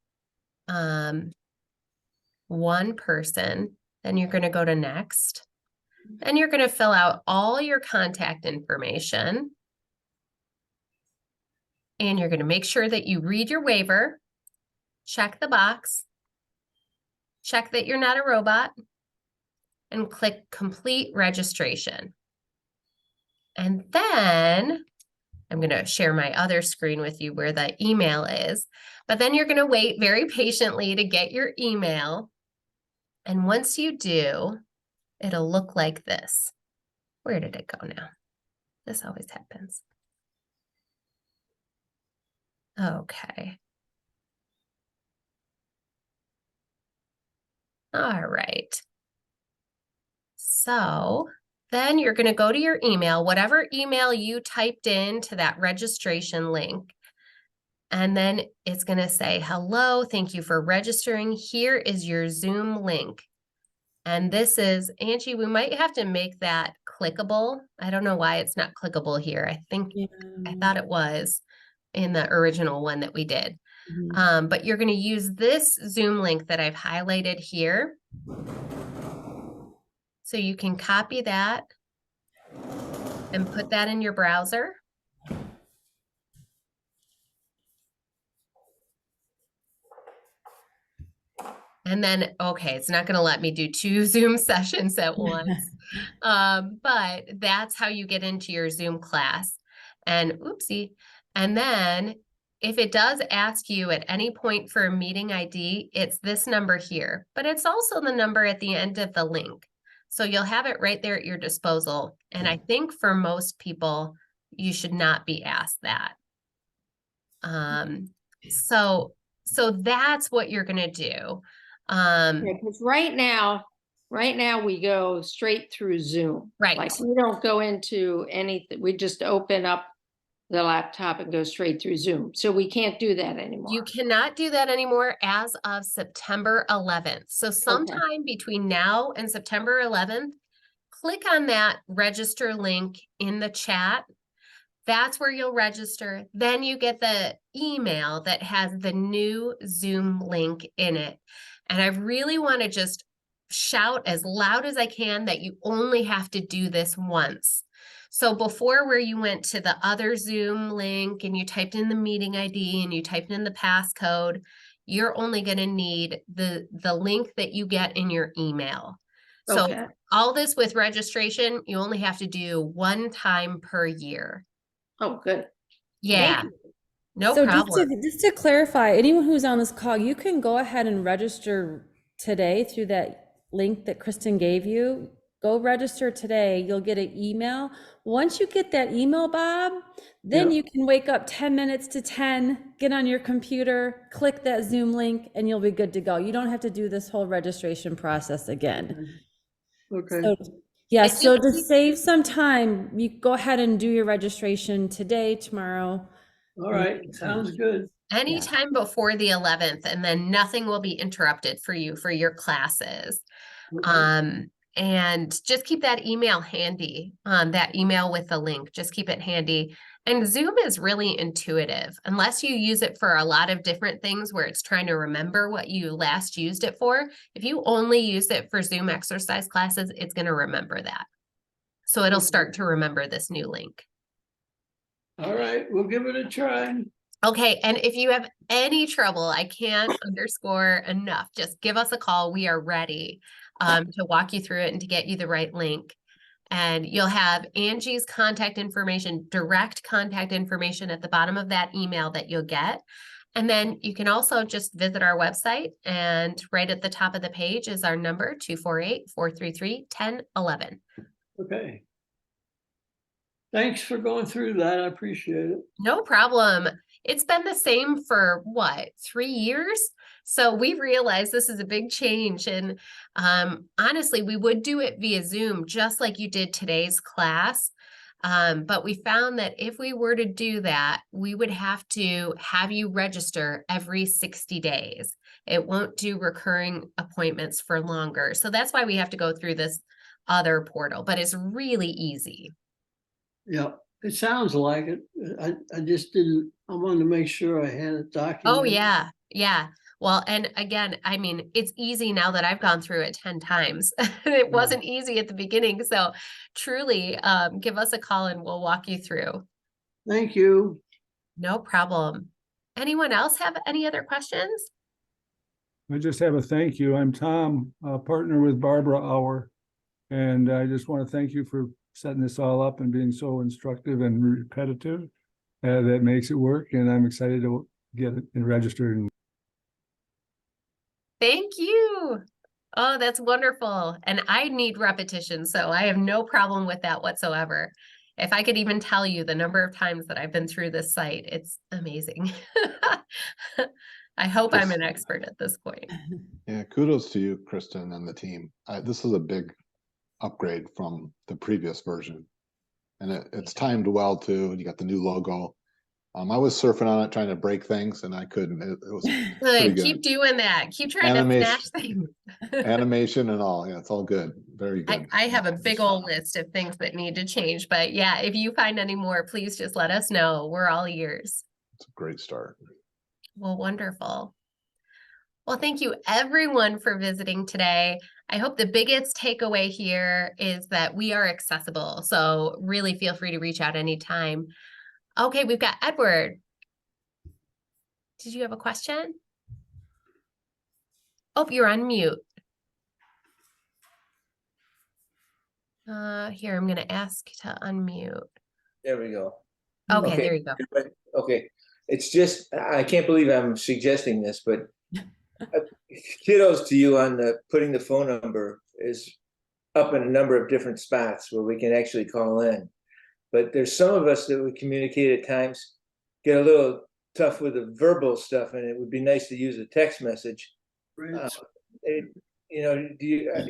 one person, then you're gonna go to next. And you're gonna fill out all your contact information. And you're gonna make sure that you read your waiver, check the box, check that you're not a robot, and click complete registration. And then I'm going to share my other screen with you where the email is, but then you're going to wait very patiently to get your email. And once you do, it'll look like this. Where did it go now? This always happens. Okay. All right. So then you're going to go to your email, whatever email you typed into that registration link. And then it's going to say, hello, thank you for registering. Here is your Zoom link. And this is, Angie, we might have to make that clickable. I don't know why it's not clickable here. I thought it was in the original one that we did. But you're going to use this Zoom link that I've highlighted here. So you can copy that and put that in your browser. And then, okay, it's not going to let me do 2 Zoom sessions at once. But that's how you get into your Zoom class. And oopsie. And then if it does ask you at any point for a meeting ID, it's this number here, but it's also the number at the end of the link. So you'll have it right there at your disposal. And I think for most people, you should not be asked that. So that's what you're going to do. Because right now we go straight through Zoom. Right. Like we don't go into anything. We just open up the laptop and go straight through Zoom. So we can't do that anymore. You cannot do that anymore as of September 11th. So sometime between now and September 11th, click on that register link in the chat. That's where you'll register. Then you get the email that has the new Zoom link in it. And I really want to just shout as loud as I can that you only have to do this once. So before, where you went to the other Zoom link and you typed in the meeting ID and you typed in the passcode, you're only going to need the link that you get in your email. So all this with registration, you only have to do 1 time per year. Oh, good. Yeah, no So problem. just to clarify, anyone who's on this call, you can go ahead and register today through that link that Kristen gave you. Go register today. You'll get an email. Once you get that email, Bob, then you can wake up 10 minutes to 10, get on your computer, click that Zoom link, and you'll be good to go. You don't have to do this whole registration process again. Okay. So, yeah, so to save some time, you go ahead and do your registration today, tomorrow. All right, sounds good. Anytime before the 11th, and then nothing will be interrupted for you for your classes. And just keep that email handy, that email with the link, just keep it handy. And Zoom is really intuitive, unless you use it for a lot of different things where it's trying to remember what you last used it for. If you only use it for Zoom exercise classes, it's going to remember that. So it'll start to remember this new link. All right, we'll give it a try. Okay, and if you have any trouble, I can't underscore enough, just give us a call. We are ready to walk you through it and to get you the right link. And you'll have Angie's contact information, direct contact information at the bottom of that email that you'll get. And then you can also just visit our website, and right at the top of the page is our number, 248-433-1011. Okay. Thanks for going through that. I appreciate it. No problem. It's been the same for what, 3 years? So we realized this is a big change. And honestly, we would do it via Zoom, just like you did today's class. But we found that if we were to do that, we would have to have you register every 60 days. It won't do recurring appointments for longer. So that's why we have to go through this other portal, but it's really easy. Yeah, It sounds like it. I just didn't, I wanted to make sure I had it documented. Oh, yeah, yeah. Well, and again, I mean, it's easy now that I've gone through it 10 times. It wasn't easy at the beginning. So truly, give us a call and we'll walk you through. Thank you. No problem. Anyone else have any other questions? I just have a thank you. I'm Tom, partner with Barbara Hour. And I just want to thank you for setting this all up and being so instructive and repetitive. That makes it work, and I'm excited to get it registered. And Thank you. Oh, that's wonderful. And I need repetition, so I have no problem with that whatsoever. If I could even tell you the number of times that I've been through this site, it's amazing. I hope I'm an expert at this point. Yeah, kudos to you, Kristen, and the team. This is a big upgrade from the previous version. And it's timed well too. You got the new logo. I was surfing on it trying to break things and I couldn't. It was pretty Good. Keep good. doing that. Keep trying Animation. to smash things. Animation and all. Yeah, it's all good. Very good. I have a big old list of things that need to change, but yeah, if you find any more, please just let us know. We're all ears. It's a great start. Well, wonderful. Well, thank you everyone for visiting today. I hope the biggest takeaway here is that we are accessible. So really feel free to reach out anytime. Okay, we've got Edward. Did you have a question? Oh, you're on mute. Here, I'm going to ask to unmute. There we go. Okay, there you go. Okay. It's just, I can't believe I'm suggesting this, but kudos to you on putting the phone number is up in a number of different spots where we can actually call in. But there's some of us that we communicate at times, get a little tough with the verbal stuff, and it would be nice to use a text message. You know, do you have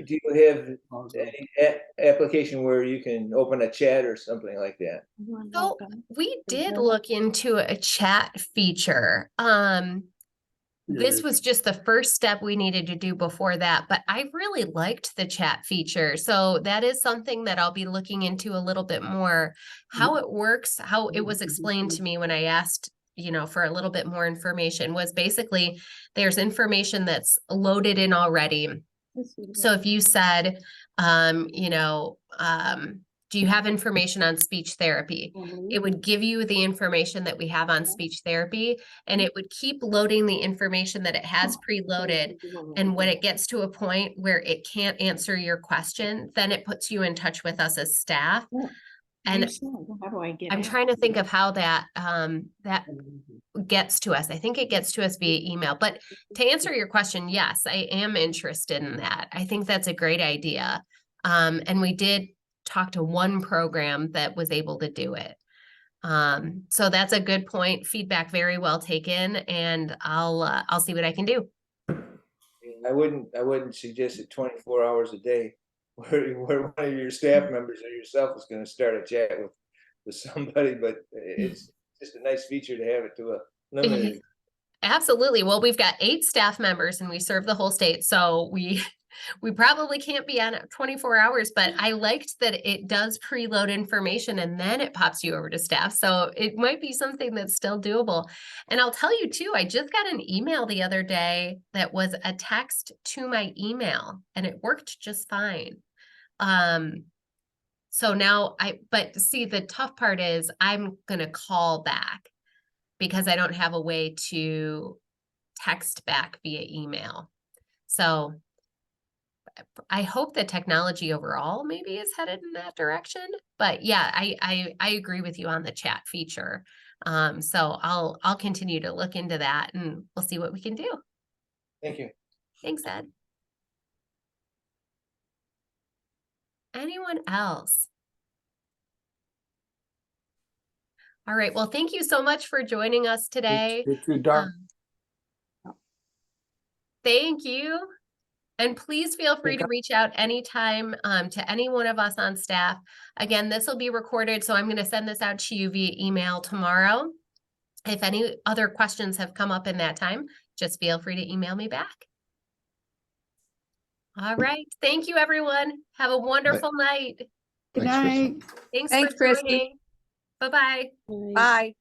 any application where you can open a chat or something like that? So we did look into a chat feature. This was just the first step we needed to do before that, but I really liked the chat feature. So that is something that I'll be looking into a little bit more. How it works, how it was explained to me when I asked, you know, for a little bit more information was basically there's information that's loaded in already. So if you said, you know, do you have information on speech therapy? It would give you the information that we have on speech therapy, and it would keep loading the information that it has preloaded. And when it gets to a point where it can't answer your question, then it puts you in touch with us as staff. And How do I get I'm in? trying to think of how that that gets to us. I think it gets to us via email. But to answer your question, yes, I am interested in that. I think that's a great idea. And we did talk to one program that was able to do it. So that's a good point. Feedback very well taken, and I'll see what I can do. I wouldn't suggest it 24 hours a day, where one of your staff members or yourself is going to start a chat with somebody, but it's just a nice feature to have it to a limited. Absolutely. Well, we've got 8 staff members and we serve the whole state. So we probably can't be on it 24 hours, but I liked that it does preload information and then it pops you over to staff. So it might be something that's still doable. And I'll tell you too, I just got an email the other day that was a text to my email and it worked just fine. So now but see, the tough part is I'm going to call back because I don't have a way to text back via email. So I hope the technology overall maybe is headed in that direction. But yeah, I agree with you on the chat feature. So I'll continue to look into that and we'll see what we can do. Thank you. Thanks, Ed. Anyone else? All right. Well, thank you so much for joining us today. It's too dark. Thank you. And please feel free to reach out anytime to any one of us on staff. Again, this will be recorded, so I'm going to send this out to you via email tomorrow. If any other questions have come up in that time, just feel free to email me back. All right. Thank you, everyone. Have a wonderful night. Good Thanks, Kristen. night. Thanks Thanks, for Christy. joining. Bye-bye. Bye. Bye.